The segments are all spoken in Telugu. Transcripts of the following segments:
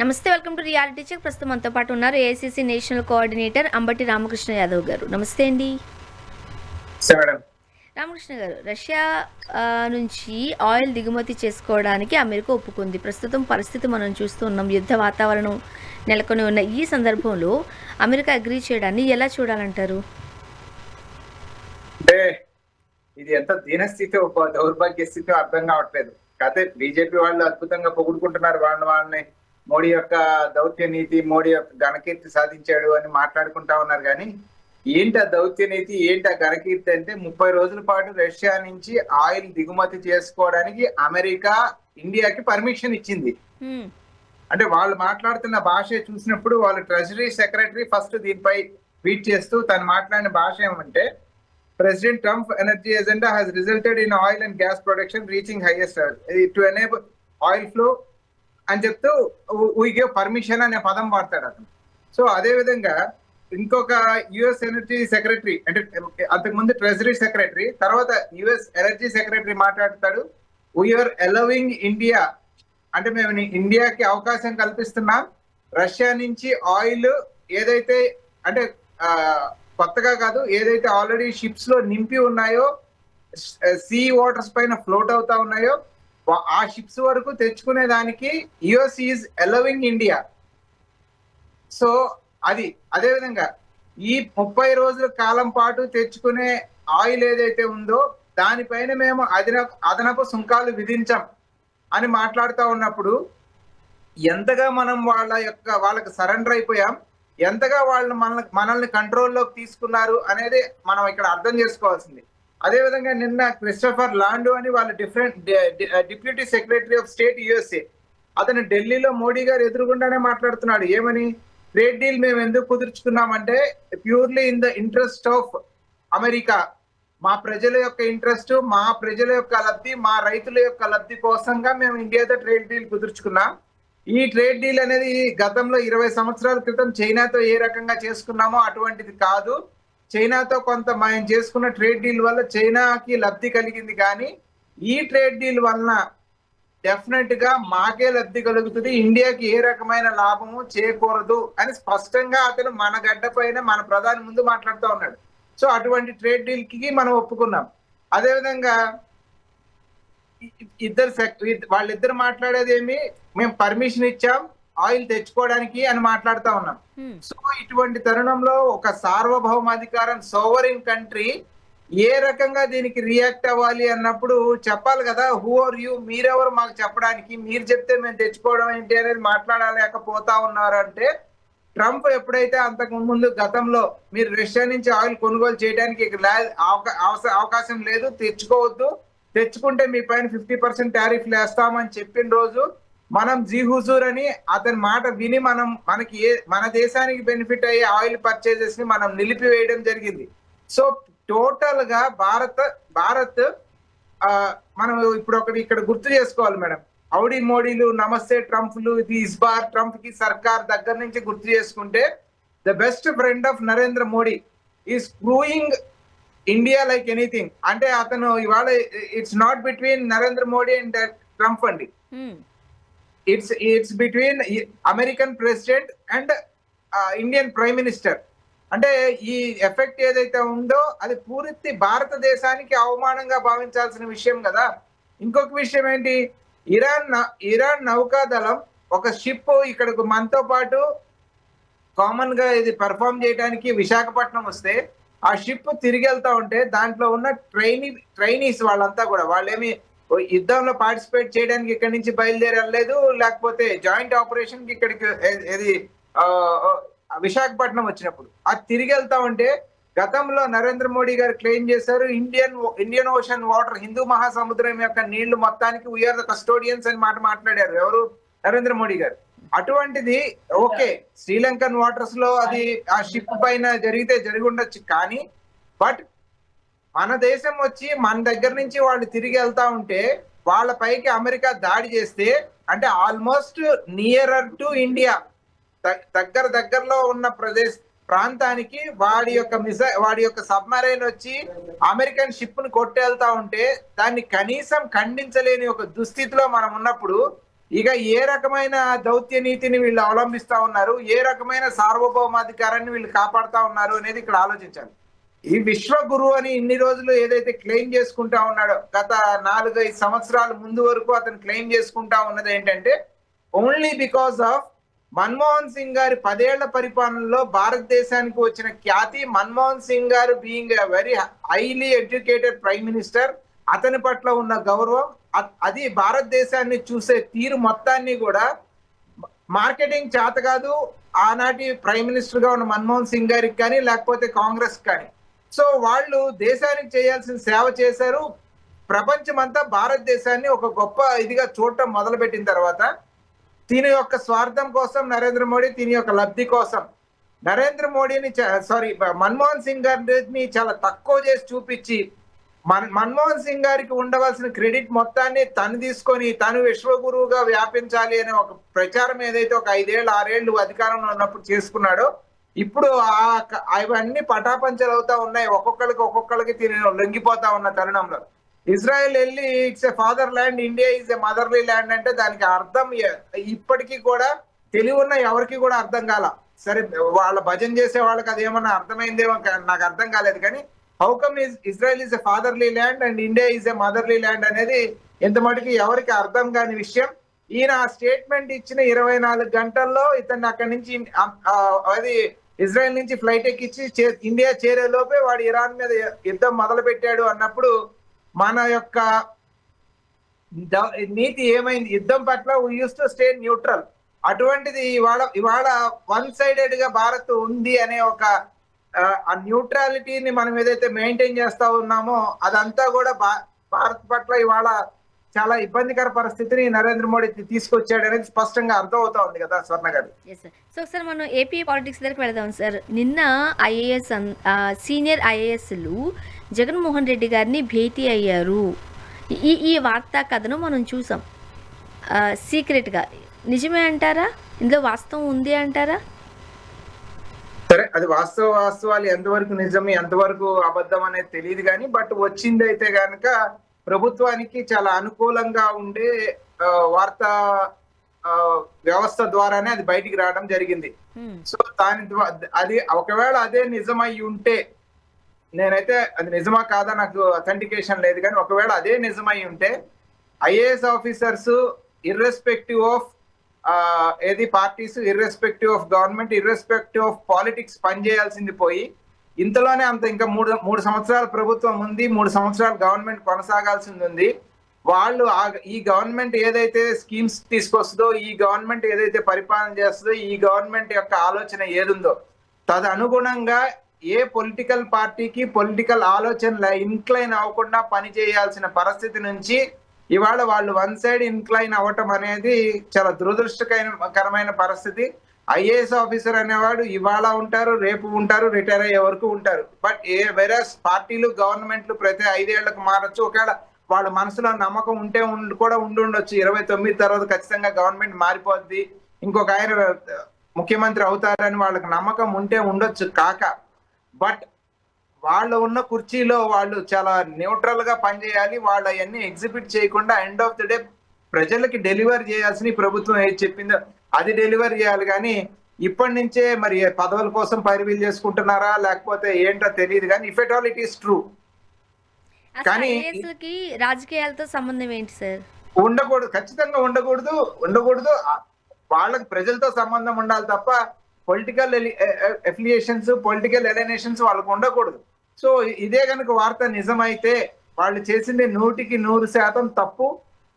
నమస్తే, వెల్కమ్ టు రియాలిటీ చెక్. ప్రస్తుతం మనతో పాటు ఉన్నారు AICC national coordinator Ambati Ramakrishna Yadav గారు. నమస్తే అండి. మేడం. రామకృష్ణ గారు, రష్యా నుంచి ఆయిల్ దిగుమతి చేసుకోవడానికి అమెరికా ఒప్పుకుంది. ప్రస్తుతం పరిస్థితి మనం చూస్తున్నాం, యుద్ధ వాతావరణం నెలకొని ఉన్న ఈ సందర్భంలో అమెరికా అగ్రీ చేయడాన్ని ఎలా చూడాలంటారు? అంటే ఇది ఎంత దీనస్థితి, ఒక దౌర్భాగ్య స్థితి అర్థం కావట్లేదు. కాకపోతే బీజేపీ వాళ్ళు అద్భుతంగా పొగుడుకుంటున్నారు వాళ్ళని. మోడీ యొక్క దౌత్య నీతి, మోడీ యొక్క ఘనకీర్తి సాధించాడు అని మాట్లాడుకుంటా ఉన్నారు. కానీ ఏంటి ఆ దౌత్య నీతి, ఏంటి ఆ ఘనకీర్తి అంటే 30 రోజుల పాటు రష్యా నుంచి ఆయిల్ దిగుమతి చేసుకోవడానికి అమెరికా ఇండియాకి పర్మిషన్ ఇచ్చింది. అంటే వాళ్ళు మాట్లాడుతున్న భాష చూసినప్పుడు వాళ్ళ ట్రెజరీ సెక్రటరీ ఫస్ట్ దీనిపై ట్వీట్ చేస్తూ తను మాట్లాడిన భాష ఏమంటే, President Trump energy agenda has resulted in oil and gas production reaching highest level. To enable oil flow అని చెప్తూ we give permission అనే పదం వాడతాడు అతను. సో అదే విధంగా ఇంకొక యుఎస్ ఎనర్జీ సెక్రటరీ, అంటే అంతకుముందు ట్రెజరీ సెక్రటరీ, తర్వాత యుఎస్ ఎనర్జీ సెక్రటరీ మాట్లాడతాడు, వీఆర్ అలౌవింగ్ ఇండియా, అంటే మేము ఇండియాకి అవకాశం కల్పిస్తున్నాం రష్యా నుంచి ఆయిల్ ఏదైతే, అంటే కొత్తగా కాదు, ఏదైతే ఆల్రెడీ షిప్స్ లో నింపి ఉన్నాయో, సీ వాటర్స్ పైన ఫ్లోట్ అవుతా ఉన్నాయో, ఆ షిప్స్ వరకు తెచ్చుకునే దానికి US is allowing India. So అది అదే విధంగా ఈ 30 రోజుల కాలం పాటు తెచ్చుకునే ఆయిల్ ఏదైతే ఉందో దానిపైన మేము అదనపు సుంకాలు విధించాం అని మాట్లాడుతూ ఉన్నప్పుడు ఎంతగా మనం వాళ్ళకి సరెండర్ అయిపోయాం, ఎంతగా వాళ్ళు మనల్ని కంట్రోల్లోకి తీసుకున్నారు అనేది మనం ఇక్కడ అర్థం చేసుకోవాల్సింది. అదేవిధంగా నిన్న క్రిస్టోఫర్ లాండో అని వాళ్ళ deputy secretary of state USA, అతను ఢిల్లీలో మోడీ గారు ఎదురుగుండానే మాట్లాడుతున్నాడు. ఏమని? ట్రేడ్ డీల్ మేము ఎందుకు కుదుర్చుకున్నామంటే purely in the interest of America, మా ప్రజల యొక్క ఇంట్రెస్ట్, మా ప్రజల యొక్క లబ్ధి, మా రైతుల యొక్క లబ్ధి కోసంగా మేము ఇండియాతో ట్రేడ్ డీల్ కుదుర్చుకున్నాం. ఈ ట్రేడ్ డీల్ అనేది గతంలో 20 సంవత్సరాల క్రితం చైనాతో ఏ రకంగా చేసుకున్నామో అటువంటిది కాదు. చైనాతో కొంత మనం చేసుకున్న ట్రేడ్ డీల్ వల్ల చైనాకి లబ్ధి కలిగింది, కానీ ఈ ట్రేడ్ డీల్ వలన డెఫినెట్ గా మాకే లబ్ధి కలుగుతుంది, ఇండియాకి ఏ రకమైన లాభము చేకూరదు అని స్పష్టంగా అతను మన గడ్డ పైన మన ప్రధాని ముందు మాట్లాడుతూ ఉన్నాడు. సో అటువంటి ట్రేడ్ డీల్ కి మనం ఒప్పుకున్నాం. అదేవిధంగా వాళ్ళిద్దరు మాట్లాడేది ఏమి, మేము పర్మిషన్ ఇచ్చాం ఆయిల్ తెచ్చుకోవడానికి అని మాట్లాడుతూ ఉన్నాం. సో ఇటువంటి తరుణంలో ఒక సార్వభౌమాధికారం, సోవరిన్ కంట్రీ ఏ రకంగా దీనికి రియాక్ట్ అవ్వాలి అన్నప్పుడు చెప్పాలి కదా. హూ ఆర్ యూ, మీరెవరు మాకు చెప్పడానికి, మీరు చెప్తే మేము తెచ్చుకోవడం ఏంటి అనేది మాట్లాడలేకపోతా ఉన్నారంటే, ట్రంప్ ఎప్పుడైతే అంతకు ముందు గతంలో మీరు రష్యా నుంచి ఆయిల్ కొనుగోలు చేయడానికి అవకాశం లేదు, తెచ్చుకోవద్దు, తెచ్చుకుంటే మీ పైన 50% టారిఫ్ వేస్తామని చెప్పిన రోజు మనం జీ హుజూర్ అని అతని మాట విని మన దేశానికి బెనిఫిట్ అయ్యే ఆయిల్ పర్చేజెస్ ని మనం నిలిపివేయడం జరిగింది. సో టోటల్ గా భారత్ మనం ఇప్పుడు ఇక్కడ గుర్తు చేసుకోవాలి మేడం. హౌడీ మోడీలు, నమస్తే ట్రంప్లు, ఇది ఇస్బార్ ట్రంప్ కి సర్కార్ దగ్గర నుంచి గుర్తు చేసుకుంటే the best friend of Narendra Modi ఈ స్క్రూయింగ్ ఇండియా లైక్ ఎనీథింగ్. అంటే అతను ఇవాళ it's not between Narendra Modi and Trump అండి, it's between American president and Indian prime minister. అంటే ఈ ఎఫెక్ట్ ఏదైతే ఉందో అది పూర్తి భారతదేశానికి అవమానంగా భావించాల్సిన విషయం కదా. ఇంకొక విషయం ఏంటి, ఇరాన్ నౌకాదళం ఒక షిప్ ఇక్కడకు మనతో పాటు కామన్ గా ఇది పెర్ఫార్మ్ చేయడానికి విశాఖపట్నం వస్తే ఆ షిప్ తిరిగి వెళ్తా ఉంటే దాంట్లో ఉన్న ట్రైనీస్ వాళ్ళంతా కూడా వాళ్ళేమి యుద్ధంలో పార్టిసిపేట్ చేయడానికి ఇక్కడి నుంచి బయలుదేరి వెళ్ళలేదు, లేకపోతే జాయింట్ ఆపరేషన్ కి ఇక్కడికి విశాఖపట్నం వచ్చినప్పుడు అది తిరిగి వెళ్తా ఉంటే గతంలో నరేంద్ర మోడీ గారు క్లెయిమ్ చేశారు, ఇండియన్ ఓషన్ వాటర్, హిందూ మహాసముద్రం యొక్క నీళ్లు మొత్తానికి వీఆర్ ద కస్టోడియన్స్ అని మాట్లాడారు ఎవరు, నరేంద్ర మోడీ గారు. అటువంటిది ఓకే, శ్రీలంకన్ వాటర్స్ లో అది ఆ షిప్ పైన జరిగి ఉండొచ్చు, కానీ బట్ మన దేశం వచ్చి మన దగ్గర నుంచి వాళ్ళు తిరిగి వెళ్తా ఉంటే వాళ్ళ పైకి అమెరికా దాడి చేస్తే, అంటే ఆల్మోస్ట్ నియరర్ టు ఇండియా, దగ్గరలో ఉన్న ప్రాంతానికి వాడి యొక్క సబ్మరైన్ వచ్చి అమెరికన్ షిప్ ను కొట్టేళ్తా ఉంటే దాన్ని కనీసం ఖండించలేని ఒక దుస్థితిలో మనం ఉన్నప్పుడు ఇక ఏ రకమైన దౌత్య నీతిని వీళ్ళు అవలంబిస్తా ఉన్నారు, ఏ రకమైన సార్వభౌమాధికారాన్ని వీళ్ళు కాపాడుతా ఉన్నారు అనేది ఇక్కడ ఆలోచించాలి. ఈ విశ్వగురు అని ఇన్ని రోజులు ఏదైతే క్లెయిమ్ చేసుకుంటా ఉన్నాడో, గత 4-5 సంవత్సరాల ముందు వరకు అతను క్లెయిమ్ చేసుకుంటా ఉన్నది ఏంటంటే, only because of Manmohan Singh గారి 10 ఏళ్ల పరిపాలనలో భారతదేశానికి వచ్చిన ఖ్యాతి, మన్మోహన్ సింగ్ గారు being a very highly educated prime minister, అతని పట్ల ఉన్న గౌరవం, అది భారతదేశాన్ని చూసే తీరు మొత్తాన్ని కూడా మార్కెటింగ్ చేత కాదు ఆనాటి ప్రైమ్ మినిస్టర్ గా ఉన్న మన్మోహన్ సింగ్ గారికి కానీ, లేకపోతే కాంగ్రెస్ కానీ. సో వాళ్ళు దేశానికి చేయాల్సిన సేవ చేశారు. ప్రపంచమంతా భారతదేశాన్ని ఒక గొప్ప ఇదిగా చూడటం మొదలుపెట్టిన తర్వాత, దీని యొక్క స్వార్థం కోసం నరేంద్ర మోడీ, దీని యొక్క లబ్ధి కోసం నరేంద్ర మోడీని మన్మోహన్ సింగ్ గారిని చాలా తక్కువ చేసి చూపించి, మన్మోహన్ సింగ్ గారికి ఉండవలసిన క్రెడిట్ మొత్తాన్ని తను తీసుకొని తను విశ్వగురువుగా వ్యాపించాలి అనే ఒక ప్రచారం ఏదైతే ఒక 5 ఏళ్ళు 6 ఏళ్ళు అధికారంలో ఉన్నప్పుడు చేసుకున్నాడో, ఇప్పుడు అవన్నీ పటాపంచలు అవుతా ఉన్నాయి. ఒక్కొక్కరికి తిని లొంగిపోతా ఉన్న తరుణంలో ఇజ్రాయెల్ వెళ్ళి it's a father land, India is a motherly land అంటే దానికి అర్థం ఇప్పటికీ కూడా తెలివి ఉన్న ఎవరికి కూడా అర్థం కాల. సరే, వాళ్ళ భజన చేసే వాళ్ళకి అదేమన్నా అర్థమైందేమో నాకు అర్థం కాలేదు. కానీ how come Israel is a fatherly land and India is a motherly land అనేది ఎంత మటుకు ఎవరికి అర్థం కాని విషయం. ఈయన ఆ స్టేట్మెంట్ ఇచ్చిన 24 గంటల్లో ఇతన్ని అక్కడి నుంచి అది ఇజ్రాయెల్ నుంచి ఫ్లైట్ ఎక్కించి ఇండియా చేరే లోపే వాడు ఇరాన్ మీద యుద్ధం మొదలు పెట్టాడు అన్నప్పుడు మన యొక్క నీతి ఏమైంది? యుద్ధం పట్ల we use to stay neutral. అటువంటిది ఇవాళ వన్ సైడెడ్ గా భారత్ ఉంది అనే ఒక ఆ న్యూట్రాలిటీని మనం ఏదైతే మెయింటైన్ చేస్తా ఉన్నామో అదంతా కూడా భారత్ పట్ల ఇవాళ చాలా ఇబ్బందికర పరిస్థితిని నరేంద్ర మోడీ తీసుకొచ్చాడు అనేది స్పష్టంగా అర్థం అవుతా ఉంది కదా స్వర్ణ గారు. సో సార్, మనం ఏపీ పాలిటిక్స్ దగ్గరికి వెళదాం సార్. నిన్న ఐఏఎస్ సీనియర్ ఐఏఎస్లు జగన్మోహన్ రెడ్డి గారిని భేటీ అయ్యారు. ఈ వార్తా కథను మనం చూసాం సీక్రెట్గా. నిజమే అంటారా? ఇందులో వాస్తవం ఉంది అంటారా? సరే, అది వాస్తవాలు ఎంతవరకు నిజమే ఎంతవరకు అబద్ధం అనేది తెలియదు కానీ, బట్ వచ్చింది అయితే కనుక ప్రభుత్వానికి చాలా అనుకూలంగా ఉండే వార్తా వ్యవస్థ ద్వారానే అది బయటికి రావడం జరిగింది. సో అది ఒకవేళ అదే నిజమై ఉంటే, నేనైతే అది నిజమా కాదా నాకు అథెంటికేషన్ లేదు కానీ, ఒకవేళ అదే నిజమై ఉంటే ఐఏఎస్ ఆఫీసర్స్ ఇర్రెస్పెక్టివ్ ఆఫ్ ఏది parties, irrespective of government, irrespective of politics పనిచేయాల్సింది పోయి, ఇంతలోనే ఇంకా మూడు సంవత్సరాల ప్రభుత్వం ఉంది, 3 సంవత్సరాలు గవర్నమెంట్ కొనసాగాల్సింది ఉంది. వాళ్ళు ఈ గవర్నమెంట్ ఏదైతే స్కీమ్స్ తీసుకొస్తుందో, ఈ గవర్నమెంట్ ఏదైతే పరిపాలన చేస్తుందో, ఈ గవర్నమెంట్ యొక్క ఆలోచన ఏదుందో తదనుగుణంగా ఏ పొలిటికల్ పార్టీకి పొలిటికల్ ఆలోచనల ఇన్క్లైన్ అవ్వకుండా పని చేయాల్సిన పరిస్థితి నుంచి ఇవాళ వాళ్ళు వన్ సైడ్ ఇన్క్లైన్ అవ్వటం అనేది చాలా దురదృష్టకరమైన పరిస్థితి. ఐఏఎస్ ఆఫీసర్ అనేవాడు ఇవాళ ఉంటారు, రేపు ఉంటారు, రిటైర్ అయ్యే వరకు ఉంటారు. బట్ వేరస్ పార్టీలు గవర్నమెంట్లు ప్రతి 5 ఏళ్లకు మారచ్చు. ఒకవేళ వాళ్ళ మనసులో నమ్మకం ఉంటే కూడా ఉండుండొచ్చు, 29 తర్వాత ఖచ్చితంగా గవర్నమెంట్ మారిపోద్ది, ఇంకొక ఆయన ముఖ్యమంత్రి అవుతారని వాళ్ళకి నమ్మకం ఉంటే ఉండొచ్చు. బట్ వాళ్ళు ఉన్న కుర్చీలో వాళ్ళు చాలా న్యూట్రల్ గా పనిచేయాలి. వాళ్ళు అవన్నీ ఎగ్జిబిట్ చేయకుండా ఎండ్ ఆఫ్ ది డే ప్రజలకి డెలివర్ చేయాల్సిన ప్రభుత్వం ఏది చెప్పిందో అది డెలివర్ చేయాలి. కానీ ఇప్పటి నుంచే మరి పదవుల కోసం పరివీలు చేసుకుంటున్నారా లేకపోతే ఏంటో తెలియదు కానీ, if at all it is true. కానీ రాజకీయాలతో సంబంధం ఏంటి సార్? ఉండకూడదు, ఖచ్చితంగా ఉండకూడదు. వాళ్ళకి ప్రజలతో సంబంధం ఉండాలి తప్ప పొలిటికల్ ఎఫిలియేషన్స్, పొలిటికల్ ఎలినేషన్స్ వాళ్ళకు ఉండకూడదు. సో ఇదే కనుక వార్త నిజమైతే వాళ్ళు చేసింది 100% తప్పు.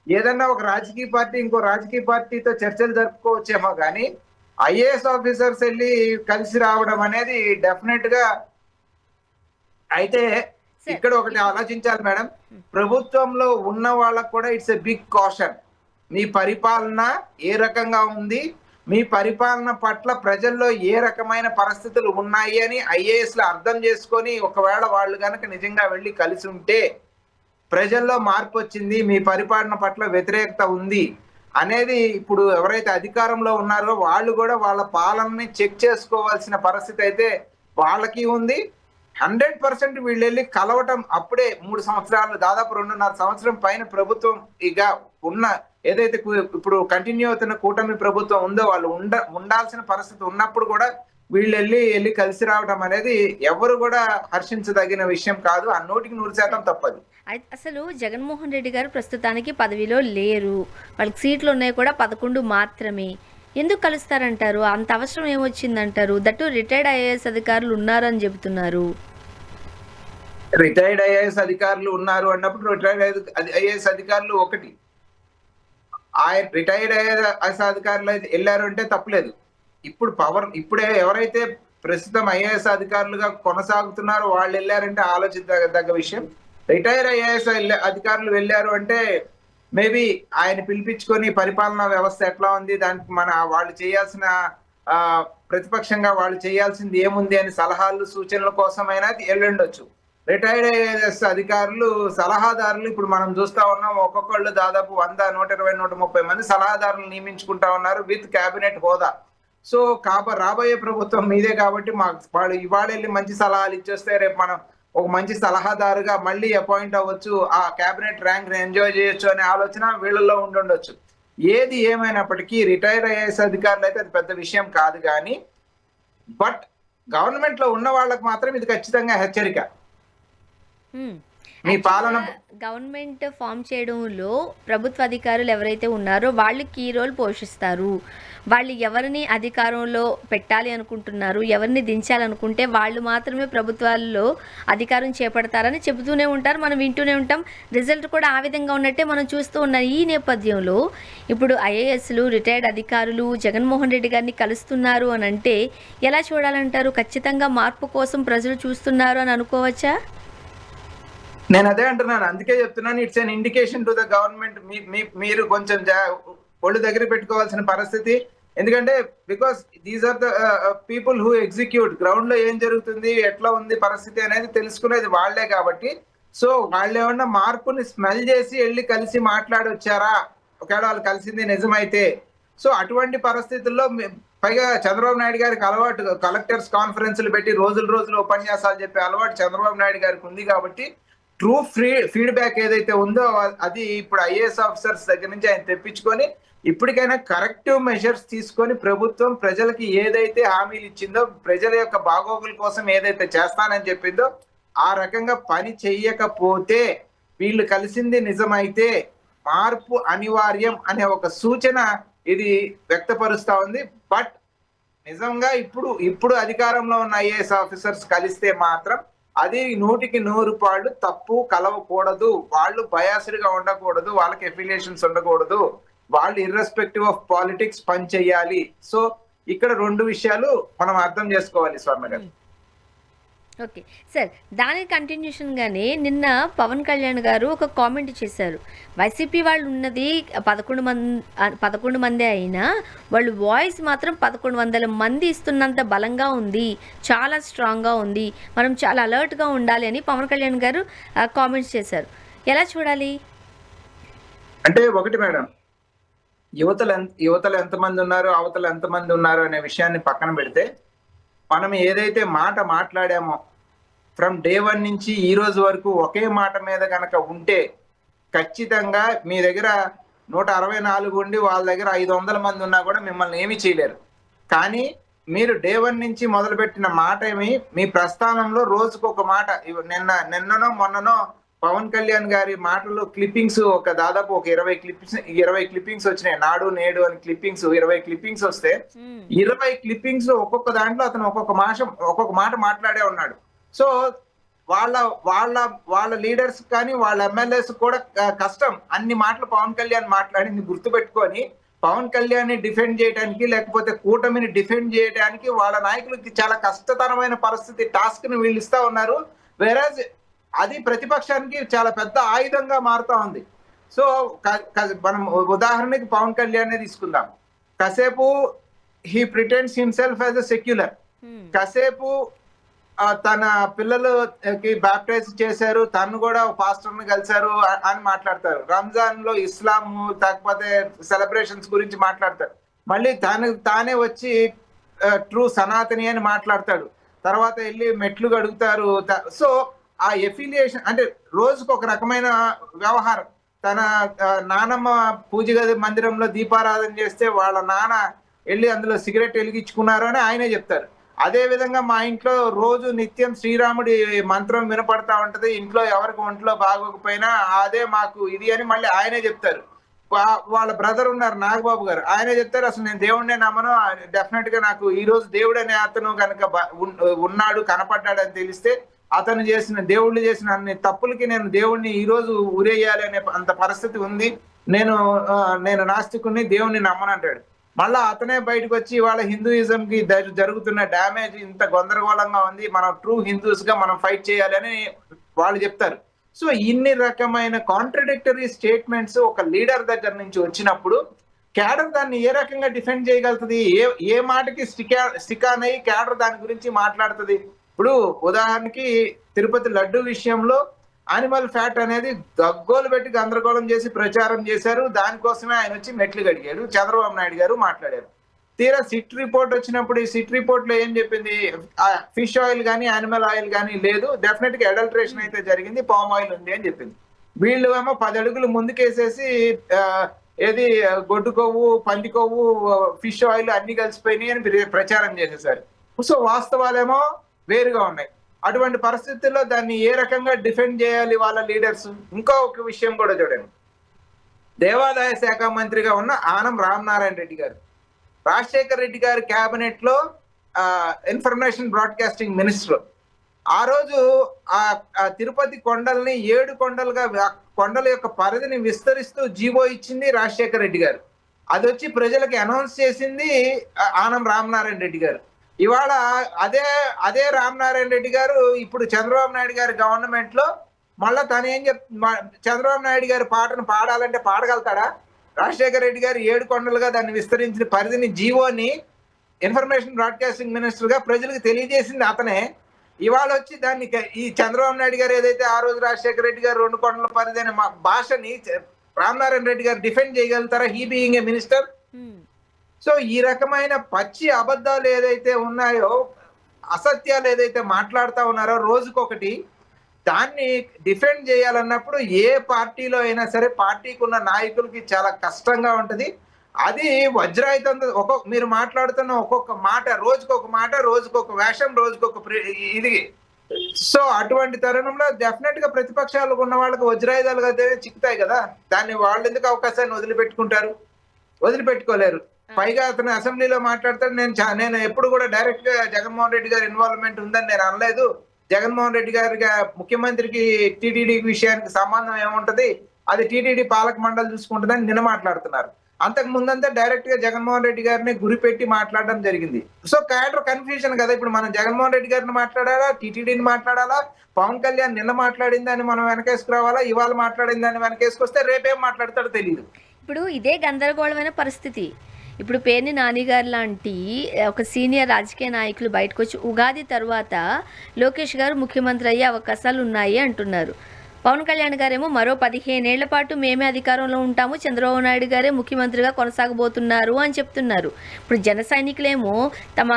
ఏదన్నా ఒక రాజకీయ పార్టీ ఇంకో రాజకీయ పార్టీతో చర్చలు జరుపుకోవచ్చేమో కానీ ఐఏఎస్ ఆఫీసర్స్ వెళ్ళి కలిసి రావడం అనేది డెఫినెట్ గా అయితే ఇక్కడ ఒకటి ఆలోచించాలి మేడం. ప్రభుత్వంలో ఉన్న వాళ్ళకు కూడా ఇట్స్ ఎ బిగ్ కాషన్. మీ పరిపాలన ఏ రకంగా ఉంది, మీ పరిపాలన పట్ల ప్రజల్లో ఏ రకమైన పరిస్థితులు ఉన్నాయి అని ఐఏఎస్లు అర్థం చేసుకొని ఒకవేళ వాళ్ళు కనుక నిజంగా వెళ్ళి కలిసి ఉంటే ప్రజల్లో మార్పు వచ్చింది, మీ పరిపాలన పట్ల వ్యతిరేకత ఉంది అనేది ఇప్పుడు ఎవరైతే అధికారంలో ఉన్నారో వాళ్ళు కూడా వాళ్ళ పాలనని చెక్ చేసుకోవాల్సిన పరిస్థితి అయితే వాళ్ళకి ఉంది. 100% వీళ్ళు వెళ్ళి కలవటం అప్పుడే 3 సంవత్సరాలు, దాదాపు 2.5 సంవత్సరం పైన ప్రభుత్వం ఇక ఉన్న ఏదైతే ఇప్పుడు కంటిన్యూ అవుతున్న కూటమి ప్రభుత్వం ఉందో వాళ్ళు ఉండాల్సిన పరిస్థితి ఉన్నప్పుడు కూడా వీళ్ళు వెళ్ళి కలిసి రావడం అనేది ఎవరు కూడా హర్షించదగిన విషయం కాదు. ఆ 100% తప్పది. అయితే అసలు జగన్మోహన్ రెడ్డి గారు ప్రస్తుతానికి పదవిలో లేరు. వాళ్ళకి సీట్లు ఉన్నాయి కూడా 11 మాత్రమే. ఎందుకు కలుస్తారంటారు? అంత అవసరం ఏమొచ్చిందంటారు? దట్టు రిటైర్డ్ ఐఏఎస్ అధికారులు ఉన్నారని చెబుతున్నారు. రిటైర్డ్ ఐఏఎస్ అధికారులు ఉన్నారు అన్నప్పుడు రిటైర్డ్ ఐఏఎస్ అధికారులు ఒకటి, ఆయన రిటైర్డ్ ఐఏఎస్ అధికారులు అయితే వెళ్ళారు అంటే తప్పలేదు. ఇప్పుడే ఎవరైతే ప్రస్తుతం ఐఏఎస్ అధికారులుగా కొనసాగుతున్నారో వాళ్ళు వెళ్ళారంటే ఆలోచించదగ్గ విషయం. రిటైర్ ఐఏఎస్ అధికారులు వెళ్ళారు అంటే మేబీ ఆయన పిలిపించుకొని పరిపాలనా వ్యవస్థ ఎట్లా ఉంది, దానికి వాళ్ళు చేయాల్సిన ప్రతిపక్షంగా వాళ్ళు చేయాల్సింది ఏముంది అని సలహాలు సూచనల కోసమైనా వెళ్ళుండొచ్చు. రిటైర్డ్ ఐఏఎస్ అధికారులు సలహాదారులు ఇప్పుడు మనం చూస్తా ఉన్నాం. ఒక్కొక్కళ్ళు దాదాపు 100, 120, 130 మంది సలహాదారులు నియమించుకుంటా ఉన్నారు విత్ కేబినెట్ హోదా. సో రాబోయే ప్రభుత్వం మీదే కాబట్టి వాళ్ళు ఇవాళ వెళ్ళి మంచి సలహాలు ఇచ్చేస్తే రేపు మనం ఒక మంచి సలహాదారుగా మళ్ళీ అపాయింట్ అవ్వచ్చు, ఆ కేబినెట్ ర్యాంక్ ఎంజాయ్ చేయొచ్చు అనే ఆలోచన వీళ్ళల్లో ఉండుండొచ్చు. ఏది ఏమైనప్పటికీ రిటైర్ ఐఏఎస్ అధికారులు అయితే అది పెద్ద విషయం కాదు. కానీ బట్ గవర్నమెంట్ లో ఉన్న వాళ్ళకి మాత్రం ఇది ఖచ్చితంగా హెచ్చరిక. మీ పాలన గవర్నమెంట్ ఫామ్ చేయడంలో ప్రభుత్వ అధికారులు ఎవరైతే ఉన్నారో వాళ్ళు కీ రోల్ పోషిస్తారు. వాళ్ళు ఎవరిని అధికారంలో పెట్టాలి అనుకుంటున్నారు, ఎవరిని దించాలనుకుంటే వాళ్ళు మాత్రమే ప్రభుత్వాల్లో అధికారం చేపడతారని చెబుతూనే ఉంటారు, మనం వింటూనే ఉంటాం. రిజల్ట్ కూడా ఆ విధంగా ఉన్నట్టే మనం చూస్తూ ఉన్నాం. ఈ నేపథ్యంలో ఇప్పుడు ఐఏఎస్లు, రిటైర్డ్ అధికారులు జగన్మోహన్ రెడ్డి గారిని కలుస్తున్నారు అని అంటే ఎలా చూడాలంటారు? ఖచ్చితంగా మార్పు కోసం ప్రజలు చూస్తున్నారు అని అనుకోవచ్చా? నేను అదే అంటున్నాను, అందుకే చెప్తున్నాను. It's an indication to the government. మీరు కొంచెం ఒళ్ళు దగ్గర పెట్టుకోవాల్సిన పరిస్థితి. ఎందుకంటే because these are the people who execute. Ground లో ఏం జరుగుతుంది, ఎట్లా ఉంది పరిస్థితి అనేది తెలుసుకునేది వాళ్లే కాబట్టి. సో వాళ్ళు ఏమన్నా మార్పుని స్మెల్ చేసి వెళ్ళి కలిసి మాట్లాడొచ్చారా, ఒకవేళ వాళ్ళు కలిసింది నిజమైతే. సో అటువంటి పరిస్థితుల్లో పైగా చంద్రబాబు నాయుడు గారికి అలవాటు కలెక్టర్స్ కాన్ఫరెన్స్లు పెట్టి రోజులు ఉపన్యాసాలు చెప్పే అలవాటు చంద్రబాబు నాయుడు గారికి ఉంది కాబట్టి ట్రూ ఫీడ్బ్యాక్ ఏదైతే ఉందో అది ఇప్పుడు ఐఏఎస్ ఆఫీసర్స్ దగ్గర నుంచి ఆయన తెప్పించుకొని ఇప్పటికైనా కరెక్టివ్ మెజర్స్ తీసుకొని ప్రభుత్వం ప్రజలకి ఏదైతే హామీలు ఇచ్చిందో, ప్రజల యొక్క బాగోగుల కోసం ఏదైతే చేస్తానని చెప్పిందో ఆ రకంగా పని చెయ్యకపోతే, వీళ్ళు కలిసింది నిజమైతే మార్పు అనివార్యం అనే ఒక సూచన ఇది వ్యక్తపరుస్తా ఉంది. బట్ నిజంగా ఇప్పుడు అధికారంలో ఉన్న ఐఏఎస్ ఆఫీసర్స్ కలిస్తే మాత్రం అది 100% తప్పు కలవకూడదు. వాళ్ళు బయాస్డ్ గా ఉండకూడదు, వాళ్ళకి ఎఫిలియేషన్స్ ఉండకూడదు, వాళ్ళు ఇర్రెస్పెక్టివ్ ఆఫ్ పాలిటిక్స్ పని చెయ్యాలి. సో ఇక్కడ 2 విషయాలు మనం అర్థం చేసుకోవాలి స్వర్ణ గారు. ఓకే సార్, దానికి కంటిన్యూషన్గానే నిన్న పవన్ కళ్యాణ్ గారు ఒక కామెంట్ చేశారు. వైసీపీ వాళ్ళు ఉన్నది 11 మంది అయినా వాళ్ళు వాయిస్ మాత్రం 1100 మంది ఇస్తున్నంత బలంగా ఉంది, చాలా స్ట్రాంగ్గా ఉంది, మనం చాలా అలర్ట్గా ఉండాలి అని పవన్ కళ్యాణ్ గారు కామెంట్స్ చేశారు. ఎలా చూడాలి అంటే ఒకటి మేడం, యువతలు ఎంతమంది ఉన్నారు, అవతలు ఎంతమంది ఉన్నారు అనే విషయాన్ని పక్కన పెడితే, మనం ఏదైతే మాట మాట్లాడామో ఫ్రమ్ డే 1 నుంచి ఈ రోజు వరకు ఒకే మాట మీద కనుక ఉంటే ఖచ్చితంగా మీ దగ్గర 164 ఉండి వాళ్ళ దగ్గర 500 మంది ఉన్నా కూడా మిమ్మల్ని ఏమీ చేయలేరు. కానీ మీరు డే 1 నుంచి మొదలుపెట్టిన మాట మీ ప్రస్థానంలో రోజుకు ఒక మాట. నిన్ననో మొన్ననో పవన్ కళ్యాణ్ గారి మాటలు క్లిప్పింగ్స్ దాదాపు ఒక 20 క్లిప్పింగ్స్ వచ్చినాయి. నాడు నేడు అని క్లిప్పింగ్స్ 20 క్లిప్పింగ్స్ వస్తే 20 క్లిప్పింగ్స్ లో ఒక్కొక్క దాంట్లో అతను ఒక్కొక్క మాట మాట్లాడే ఉన్నాడు. సో వాళ్ళ లీడర్స్ కానీ వాళ్ళ ఎమ్మెల్యేస్ కూడా కష్టం అన్ని మాటలు పవన్ కళ్యాణ్ మాట్లాడింది గుర్తుపెట్టుకొని పవన్ కళ్యాణ్ ని డిఫెండ్ చేయడానికి, లేకపోతే కూటమిని డిఫెండ్ చేయడానికి వాళ్ళ నాయకులకి చాలా కష్టతరమైన పరిస్థితి, టాస్క్ ని వీళ్ళు ఇస్తా ఉన్నారు. వేరేజ్ అది ప్రతిపక్షానికి చాలా పెద్ద ఆయుధంగా మారుతా ఉంది. సో మనం ఉదాహరణకి పవన్ కళ్యాణ్ తీసుకుందాం. కాసేపు he pretends himself as a secular, కాసేపు తన పిల్లలకి బ్యాప్టైజ్ చేశారు, తను కూడా పాస్టర్ ని కలిశారు అని మాట్లాడతారు. రంజాన్ లో ఇస్లాం లేకపోతే సెలబ్రేషన్స్ గురించి మాట్లాడతారు. మళ్ళీ తానే వచ్చి ట్రూ సనాతని అని మాట్లాడతాడు. తర్వాత వెళ్ళి మెట్లు గడుగుతారు. సో ఆ ఎఫిలియేషన్ అంటే రోజుకు ఒక రకమైన వ్యవహారం. తన నానమ్మ పూజ గది మందిరంలో దీపారాధన చేస్తే వాళ్ళ నాన్న వెళ్ళి అందులో సిగరెట్ వెలిగించుకున్నారు అని ఆయనే చెప్తారు. అదే విధంగా మా ఇంట్లో రోజు నిత్యం శ్రీరాముడి మంత్రం వినపడతా ఉంటది. ఇంట్లో ఎవరికి ఒంట్లో బాగోకపోయినా అదే మాకు ఇది అని మళ్ళీ ఆయనే చెప్తారు. వాళ్ళ బ్రదర్ ఉన్నారు నాగబాబు గారు. ఆయనే చెప్తారు అసలు నేను దేవుడినే నమ్మను. డెఫినెట్ గా నాకు ఈ రోజు దేవుడు అనే అతను కనుక ఉన్నాడు కనపడ్డాడు అని తెలిస్తే అతను చేసిన దేవుళ్ళు చేసిన అన్ని తప్పులకి నేను దేవుణ్ణి ఈ రోజు ఉరేయాలి అనే అంత పరిస్థితి ఉంది. నేను నేను నాస్తికుడిని దేవుణ్ణి నమ్మనంటాడు. మళ్ళా అతనే బయటకు వచ్చి వాళ్ళ హిందూయిజం కి జరుగుతున్న డ్యామేజ్ ఇంత గందరగోళంగా ఉంది. మనం ట్రూ హిందూస్ గా మనం ఫైట్ చేయాలి అని వాళ్ళు చెప్తారు. సో ఇన్ని రకమైన కాంట్రడిక్టరీ స్టేట్మెంట్స్ ఒక లీడర్ దగ్గర నుంచి వచ్చినప్పుడు క్యాడర్ దాన్ని ఏ రకంగా డిఫెండ్ చేయగలుగుతుంది? ఏ మాటకి స్టికాన్ అయ్యి క్యాడర్ దాని గురించి మాట్లాడుతుంది? ఇప్పుడు ఉదాహరణకి తిరుపతి లడ్డు విషయంలో యానిమల్ ఫ్యాట్ అనేది గగ్గోలు పెట్టి గందరగోళం చేసి ప్రచారం చేశారు. దానికోసమే ఆయన వచ్చి మెట్లు గడిగాడు. చంద్రబాబు నాయుడు గారు మాట్లాడారు. తీరా సిట్ రిపోర్ట్ వచ్చినప్పుడు ఈ సిట్ రిపోర్ట్ లో ఏం చెప్పింది? ఫిష్ ఆయిల్ కానీ యానిమల్ ఆయిల్ కానీ లేదు, డెఫినెట్ గా అడల్ట్రేషన్ అయితే జరిగింది, పామ్ ఆయిల్ ఉంది అని చెప్పింది. వీళ్ళు ఏమో 10 అడుగులు ముందుకేసేసి ఏది గొడ్డు కొవ్వు, పంది కొవ్వు, ఫిష్ ఆయిల్ అన్ని కలిసిపోయినాయి అని ప్రచారం చేసేసారు. సో వాస్తవాలేమో వేరుగా ఉన్నాయి. అటువంటి పరిస్థితుల్లో దాన్ని ఏ రకంగా డిఫెండ్ చేయాలి వాళ్ళ లీడర్స్? ఇంకో ఒక విషయం కూడా చూడండి. దేవాదాయ శాఖ మంత్రిగా ఉన్న ఆనం రామనారాయణ రెడ్డి గారు, రాజశేఖర్ రెడ్డి గారి క్యాబినెట్ లో ఇన్ఫర్మేషన్ బ్రాడ్కాస్టింగ్ మినిస్టర్. ఆ రోజు ఆ తిరుపతి కొండల్ని 7 కొండలుగా కొండల యొక్క పరిధిని విస్తరిస్తూ జీవో ఇచ్చింది రాజశేఖర్ రెడ్డి గారు. అది వచ్చి ప్రజలకు అనౌన్స్ చేసింది ఆనం రామనారాయణ రెడ్డి గారు. ఇవాళ అదే రామనారాయణ రెడ్డి గారు ఇప్పుడు చంద్రబాబు నాయుడు గారి గవర్నమెంట్ లో మళ్ళా తను ఏం చంద్రబాబు నాయుడు గారి పాటను పాడాలంటే పాడగలుగుతాడా? రాజశేఖర రెడ్డి గారు 7 కొండలుగా దాన్ని విస్తరించిన పరిధిని జీవోని ఇన్ఫర్మేషన్ బ్రాడ్కాస్టింగ్ మినిస్టర్ గా ప్రజలకు తెలియజేసింది అతనే. ఇవాళ వచ్చి దాన్ని ఈ చంద్రబాబు నాయుడు గారు ఏదైతే ఆ రోజు రాజశేఖర రెడ్డి గారు 2 కొండల పరిధి అనే భాషని రామనారాయణ రెడ్డి గారు డిఫెండ్ చేయగలుగుతారా? He being a minister. So ఈ రకమైన పచ్చి అబద్ధాలు ఏదైతే ఉన్నాయో, అసత్యాలు ఏదైతే మాట్లాడుతా ఉన్నారో రోజుకొకటి, దాన్ని డిఫెండ్ చేయాలన్నప్పుడు ఏ పార్టీలో అయినా సరే పార్టీకి ఉన్న నాయకులకి చాలా కష్టంగా ఉంటది. అది వజ్రాయుధం. మీరు మాట్లాడుతున్న ఒక్కొక్క మాట, రోజుకొక వేషం, ఇది. సో అటువంటి తరుణంలో డెఫినెట్ గా ప్రతిపక్షాలకు ఉన్న వాళ్ళకి వజ్రాయుధాలుగా చిక్కుతాయి కదా. దాన్ని వాళ్ళు ఎందుకు అవకాశాన్ని వదిలిపెట్టుకోలేరు. పైగా అతను అసెంబ్లీలో మాట్లాడతాడు, నేను ఎప్పుడు కూడా డైరెక్ట్ గా జగన్మోహన్ రెడ్డి గారి ఇన్వాల్వ్మెంట్ ఉందని నేను అనలేదు. జగన్మోహన్ రెడ్డి గారికి ముఖ్యమంత్రికి టీటీడీ విషయానికి సంబంధం ఏముంటది, అది టీటీడీ పాలక మండలి చూసుకుంటుందని నిన్న మాట్లాడుతున్నారు. అంతకు ముందంతా డైరెక్ట్ గా జగన్మోహన్ రెడ్డి గారిని గురిపెట్టి మాట్లాడడం జరిగింది. సో క్యాడర్ కన్ఫ్యూజన్ కదా. ఇప్పుడు మనం జగన్మోహన్ రెడ్డి గారిని మాట్లాడాలా, టీటీడీని మాట్లాడాలా, పవన్ కళ్యాణ్ నిన్న మాట్లాడిందని మనం వెనకేసుకురావాలా, ఇవాళ మాట్లాడిందని వెనకేసుకొస్తే రేపేం మాట్లాడతాడో తెలియదు. ఇప్పుడు ఇదే గందరగోళమైన పరిస్థితి. ఇప్పుడు పేర్ని నాని గారు లాంటి ఒక సీనియర్ రాజకీయ నాయకులు బయటకు వచ్చి ఉగాది తర్వాత లోకేష్ గారు ముఖ్యమంత్రి అయ్యే అవకాశాలు ఉన్నాయి అంటున్నారు. పవన్ కళ్యాణ్ గారేమో మరో 15 ఏళ్ల పాటు మేమే అధికారంలో ఉంటాము, చంద్రబాబు నాయుడు గారే ముఖ్యమంత్రిగా కొనసాగబోతున్నారు అని చెప్తున్నారు. ఇప్పుడు జన సైనికులేమో తమ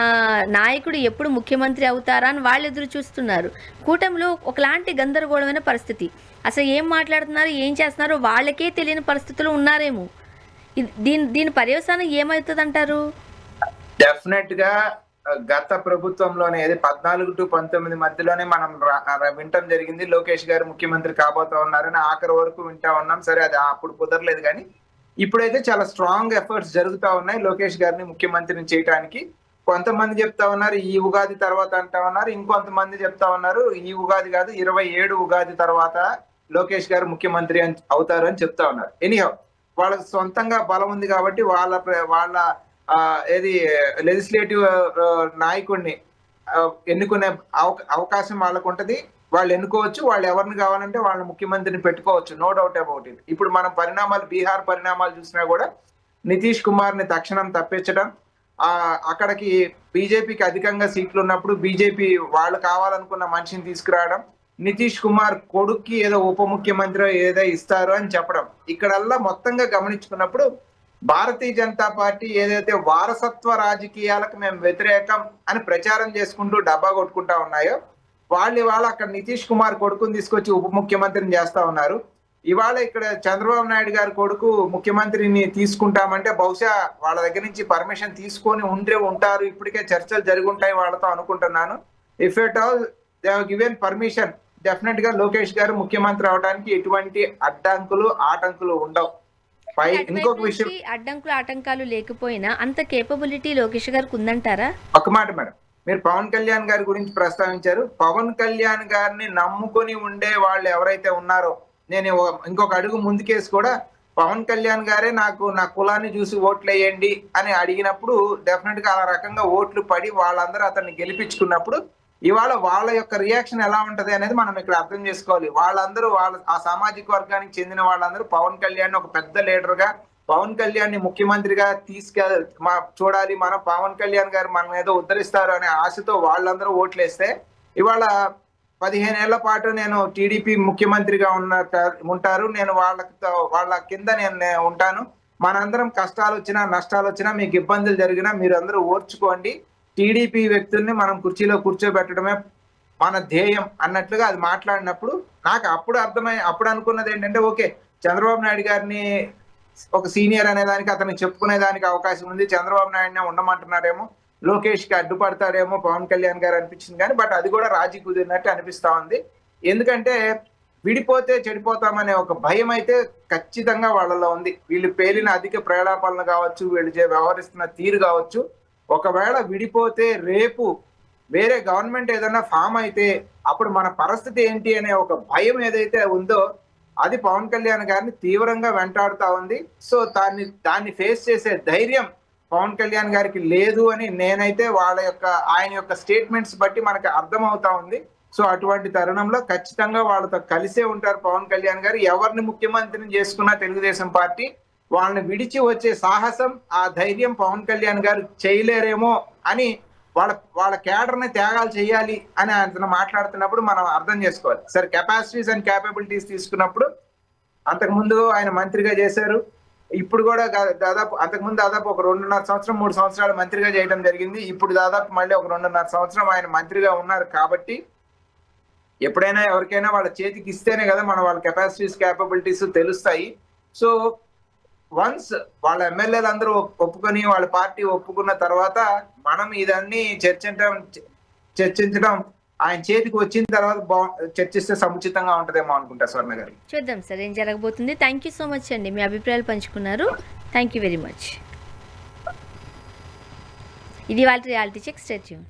నాయకుడు ఎప్పుడు ముఖ్యమంత్రి అవుతారా అని వాళ్ళు ఎదురు చూస్తున్నారు. కూటమిలో ఒకలాంటి గందరగోళమైన పరిస్థితి. అసలు ఏం మాట్లాడుతున్నారు, ఏం చేస్తున్నారో వాళ్ళకే తెలియని పరిస్థితులు ఉన్నారేమో. దీని పర్యవసానం ఏమవుతుంది అంటారు? డెఫినెట్ గా గత ప్రభుత్వంలోనే 14 to 19 మధ్యలోనే మనం వింటం జరిగింది లోకేష్ గారు ముఖ్యమంత్రి కాబోతా ఉన్నారని. ఆఖరి వరకు వింటా ఉన్నాం. సరే, అది అప్పుడు కుదరలేదు. కానీ ఇప్పుడైతే చాలా స్ట్రాంగ్ ఎఫర్ట్స్ జరుగుతా ఉన్నాయి లోకేష్ గారిని ముఖ్యమంత్రిని చేయడానికి. కొంతమంది చెప్తా ఉన్నారు ఈ ఉగాది తర్వాత అంటా ఉన్నారు, ఇంకొంతమంది చెప్తా ఉన్నారు ఈ ఉగాది కాదు 27 ఉగాది తర్వాత లోకేష్ గారు ముఖ్యమంత్రి అవుతారు అని చెప్తా ఉన్నారు. ఎనీహౌ, వాళ్ళకి సొంతంగా బలం ఉంది కాబట్టి వాళ్ళ ఏది లెజిస్లేటివ్ నాయకుడిని ఎన్నుకునే అవకాశం వాళ్ళకు ఉంటది. వాళ్ళు ఎన్నుకోవచ్చు. వాళ్ళు ఎవరిని కావాలంటే వాళ్ళ ముఖ్యమంత్రిని పెట్టుకోవచ్చు. No doubt about it. ఇప్పుడు మనం బీహార్ పరిణామాలు చూసినా కూడా నితీష్ కుమార్ ని తక్షణం తప్పించడం, అక్కడికి బీజేపీకి అధికంగా సీట్లు ఉన్నప్పుడు బీజేపీ వాళ్ళు కావాలనుకున్న మనిషిని తీసుకురావడం, నితీష్ కుమార్ కొడుక్కి ఏదో ఉప ముఖ్యమంత్రి ఏదో ఇస్తారు అని చెప్పడం. ఇక్కడల్లా మొత్తంగా గమనించుకున్నప్పుడు భారతీయ జనతా పార్టీ ఏదైతే వారసత్వ రాజకీయాలకు మేము వ్యతిరేకం అని ప్రచారం చేసుకుంటూ డబ్బా కొట్టుకుంటా ఉన్నాయో, వాళ్ళు అక్కడ నితీష్ కుమార్ కొడుకుని తీసుకొచ్చి ఉప ముఖ్యమంత్రిని చేస్తా ఉన్నారు. ఇవాళ ఇక్కడ చంద్రబాబు నాయుడు గారి కొడుకు ముఖ్యమంత్రిని తీసుకుంటామంటే బహుశా వాళ్ళ దగ్గర నుంచి పర్మిషన్ తీసుకొని ఉంటారు. ఇప్పటికే చర్చలు జరిగి ఉంటాయి వాళ్ళతో అనుకుంటున్నాను. If at all they have given permission, definite గా లోకేష్ గారు ముఖ్యమంత్రి అవడానికి ఎటువంటి అడ్డంకులు ఆటంకులు ఉండవు. పై అంటే అటువైపు ఇంకొక విషయం, నుంచి అడ్డంకులు ఆటంకాలు లేకపోయినా అంత కేపబిలిటీ లోకేష్ గారికి ఉందంటారా? ఒక మాట మేడం, మీరు పవన్ కళ్యాణ్ గారి గురించి ప్రస్తావించారు. పవన్ కళ్యాణ్ గారిని నమ్ముకొని ఉండే వాళ్ళు ఎవరైతే ఉన్నారో, నేను ఇంకొక అడుగు ముందుకేసి కూడా పవన్ కళ్యాణ్ గారే నాకు నా కులాన్ని చూసి ఓట్లు వేయండి అని అడిగినప్పుడు డెఫినెట్ గా ఆ రకంగా ఓట్లు పడి వాళ్ళందరూ అతన్ని గెలిపించుకున్నప్పుడు ఇవాళ వాళ్ళ యొక్క రియాక్షన్ ఎలా ఉంటది అనేది మనం ఇక్కడ అర్థం చేసుకోవాలి. వాళ్ళందరూ ఆ సామాజిక వర్గానికి చెందిన వాళ్ళందరూ పవన్ కళ్యాణ్ ఒక పెద్ద లీడర్ గా, పవన్ కళ్యాణ్ ని ముఖ్యమంత్రిగా చూడాలి, మనం పవన్ కళ్యాణ్ గారు మన ఏదో ఉద్ధరిస్తారు అనే ఆశతో వాళ్ళందరూ ఓట్లేస్తే ఇవాళ 15 ఏళ్ల పాటు నేను టీడీపీ ముఖ్యమంత్రిగా ఉంటారు, నేను వాళ్ళ కింద నేను ఉంటాను, మనందరం కష్టాలు వచ్చినా నష్టాలు వచ్చినా మీకు ఇబ్బందులు జరిగినా మీరు అందరూ ఓర్చుకోండి, టీడీపీ వ్యక్తుల్ని మనం కుర్చీలో కూర్చోబెట్టడమే మన ధ్యేయం అన్నట్లుగా అది మాట్లాడినప్పుడు నాకు అప్పుడు అనుకున్నది ఏంటంటే, ఓకే చంద్రబాబు నాయుడు గారిని ఒక సీనియర్ అనే దానికి అతనికి చెప్పుకునే దానికి అవకాశం ఉంది, చంద్రబాబు నాయుడునే ఉండమంటున్నారేమో, లోకేష్ కి అడ్డుపడతాడేమో పవన్ కళ్యాణ్ గారు అనిపించింది. కానీ బట్ అది కూడా రాజీ కుదిరినట్టు అనిపిస్తా ఉంది. ఎందుకంటే విడిపోతే చెడిపోతామనే ఒక భయం అయితే ఖచ్చితంగా వాళ్ళలో ఉంది. వీళ్ళు పేలిన అధిక ప్రేలాపనలు కావచ్చు, వీళ్ళు వ్యవహరిస్తున్న తీరు కావచ్చు, ఒకవేళ విడిపోతే రేపు వేరే గవర్నమెంట్ ఏదైనా ఫామ్ అయితే అప్పుడు మన పరిస్థితి ఏంటి అనే ఒక భయం ఏదైతే ఉందో అది పవన్ కళ్యాణ్ గారిని తీవ్రంగా వెంటాడుతా ఉంది. సో దాన్ని ఫేస్ చేసే ధైర్యం పవన్ కళ్యాణ్ గారికి లేదు అని నేనైతే ఆయన యొక్క స్టేట్మెంట్స్ బట్టి మనకి అర్థమవుతా ఉంది. సో అటువంటి తరుణంలో ఖచ్చితంగా వాళ్ళతో కలిసే ఉంటారు పవన్ కళ్యాణ్ గారు. ఎవరిని ముఖ్యమంత్రిని చేసుకున్న తెలుగుదేశం పార్టీ వాళ్ళని విడిచి వచ్చే సాహసం, ఆ ధైర్యం పవన్ కళ్యాణ్ గారు చేయలేరేమో అని వాళ్ళ క్యాడర్ని త్యాగాలు చేయాలి అని ఆయన మాట్లాడుతున్నప్పుడు మనం అర్థం చేసుకోవాలి. సరే, కెపాసిటీస్ అండ్ క్యాపబిలిటీస్ తీసుకున్నప్పుడు అంతకుముందు ఆయన మంత్రిగా చేశారు, ఇప్పుడు కూడా దాదాపు ఒక 2.5 సంవత్సరం 3 సంవత్సరాలు మంత్రిగా చేయడం జరిగింది. ఇప్పుడు దాదాపు మళ్ళీ ఒక 2.5 సంవత్సరం ఆయన మంత్రిగా ఉన్నారు. కాబట్టి ఎప్పుడైనా ఎవరికైనా వాళ్ళ చేతికి ఇస్తేనే కదా వాళ్ళ కెపాసిటీస్ క్యాపబిలిటీస్ తెలుస్తాయి. సో వన్స్ వాళ్ళ ఎమ్మెల్యేలు అందరూ ఒప్పుకొని వాళ్ళ పార్టీ ఒప్పుకున్న తర్వాత మనం ఇదన్నీ చర్చించడం ఆయన చేతికి వచ్చిన తర్వాత చర్చిస్తే సముచితంగా ఉంటదేమో అనుకుంటా స్వర్ణ గారు. చూద్దాం సార్ ఏం జరగబోతుంది. థ్యాంక్ యూ సో మచ్ అండి, మీ అభిప్రాయాలు పంచుకున్నారు. Thank you very much. ఇది వాళ్ళ రియాలిటీ చెక్. Stay tune.